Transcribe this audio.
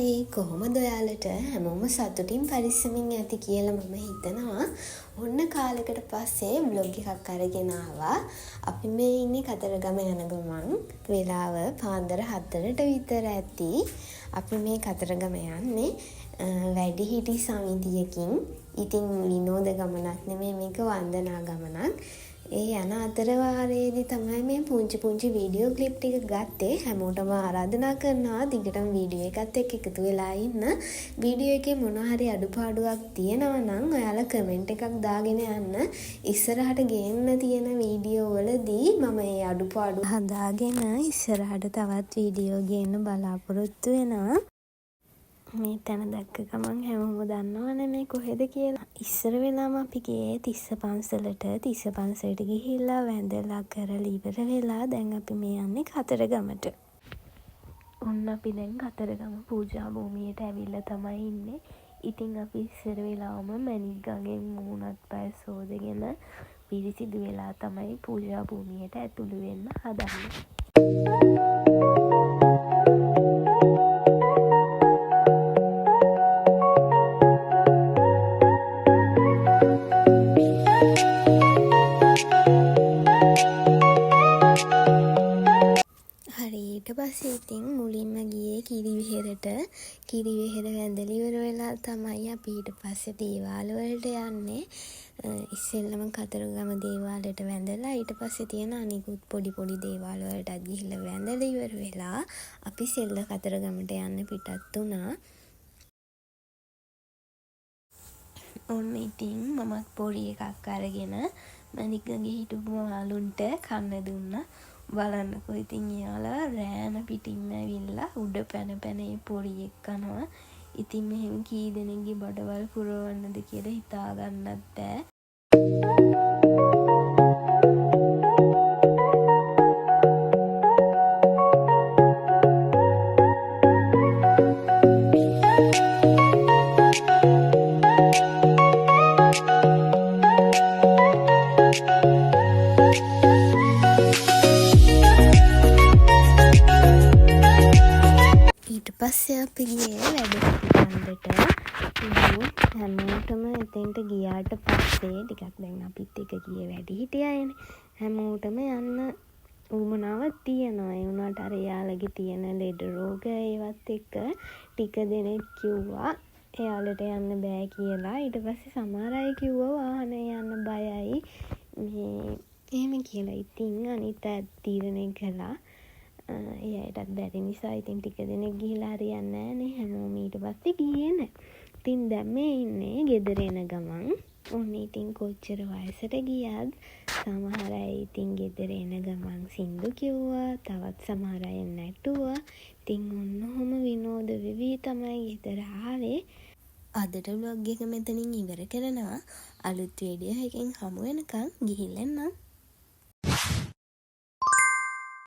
හයි කොහොමද ඔයාලට හැමෝම සතුටින් පරිස්සමින් ඇති කියලා මම හිතනවා. ඔන්න කාලෙකට පස්සේ බ්ලොග් එකක් අරගෙන ආවා. අපි මේ ඉන්නේ කතරගම යන ගමන්. වෙලාව පාන්දර 4ට විතර ඇති. අපි මේ කතරගම යන්නේ වැඩිහිටි සමිතියකින්. ඉතින් විනෝද ගමනක් නෙමෙයි මේක වන්දනා ගමනක්. ඒ යන අතරවාරයේදී තමයි මේ පුංචි වීඩියෝ ක්ලිප් ටික ගත්තේ. හැමෝටම ආරාධනා කරනවා දිගටම වීඩියෝ එකත් එක්ක එකතු වෙලා ඉන්න. වීඩියෝ එකේ මොනවා හරි අඩුපාඩුවක් තියෙනවා නම් ඔයාලා කමෙන්ට් එකක් දාගෙන යන්න. ඉස්සරහට ගේන්න තියෙන වීඩියෝ වලදී මම මේ අඩුපාඩු හදාගෙන ඉස්සරහට තවත් වීඩියෝ ගේන්න බලාපොරොත්තු වෙනවා. මේ තැන දැක්ක ගමන් හැමෝම දන්නවනේ මේ කොහෙද කියලා. ඉස්සර වෙලාම අපි ගියේ තිස්ස පන්සලට ගිහිල්ලා වැඳලා කරලා ඉවර වෙලා දැන් අපි මේ යන්නේ කතරගමට. ඔන්න අපි දැන් කතරගම පූජා භූමියට ඇවිල්ලා තමයි ඉන්නේ. ඉතින් අපි ඉස්සර වෙලාවම මැණික් ගඟෙන් මූණත් පය සෝදගෙන පිරිසිදු වෙලා තමයි පූජා භූමියට ඇතුළු වෙන්න හදන්නේ. ඊට පස්සේ ඉතින් මුලින්ම ගියේ කිරිවෙහෙරට. කිරිවෙහෙර වැඳලා ඉවර වෙලා තමයි අපි ඊට පස්සේ දේවාල වලට යන්නේ. ඉස්සෙල්ලම කතරගම දේවාලයට වැඳලා ඊට පස්සේ තියෙන අනිකුත් පොඩි දේවාල වලටත් ගිහිල්ලා වැඳලා ඉවර වෙලා අපි සෙල්ල කතරගමට යන්න පිටත් වුණා. ඔන්න ඉතින් මමත් පොඩි එකක් අරගෙන මණික්ගඟේ හිටපු මාළුන්ට කන්න දුන්නා. බලන්නකො ඉතින් එයාලා රෑන පිටින්ම ඇවිල්ලා උඩ පැන ඒ පොඩි එක්කනවා. ඉතින් මෙහෙම කී දෙනෙක්ගේ බඩවල් පුරවන්නද කියලා හිතා ගන්නත් බෑ. පස්සේ අපි ගියේ වැඩ කණ්ඩට. හැමෝටම එතෙන්ට ගියාට පස්සේ ටිකක් දැන් අපිත් එක ගියේ වැඩිහිටියයිනේ. හැමෝටම යන්න උවමනාවක් තියෙනවා. ඒ වුණාට අර එයාලගේ තියෙන ලෙඩ රෝග ඒවත් එක්ක ටික දෙනෙක් කිව්වා එයාලට යන්න බෑ කියලා. ඊට පස්සේ සමහර අය කිව්වා වාහනේ යන්න බයයි මේ එහෙම කියලා. ඉතින් අනිත් අය තීරණය කළා ඒ අයටත් බැරි නිසා ඉතින් ටික දෙනෙක් ගිහිලා හරියන්නේ නැහනේ. හැමෝම ඊට පස්සේ ගියේ නැහැ. ඉතින් දැන් මේ ඉන්නේ ගෙදර එන ගමන්. ඔන්න ඉතින් කොච්චර වයසට ගියත් සමහර අය ඉතින් ගෙදර එන ගමන් සින්දු කිව්වා. තවත් සමහර අය නැටුවා. ඉතින් ඔන්නෝම විනෝද වෙවි තමයි ගෙදර ආවේ. අදට vlog එක මෙතනින් ඉවර කරනවා. අලුත් වීඩියෝ එකකින් හමු වෙනකන් ගිහින් එන්නම්.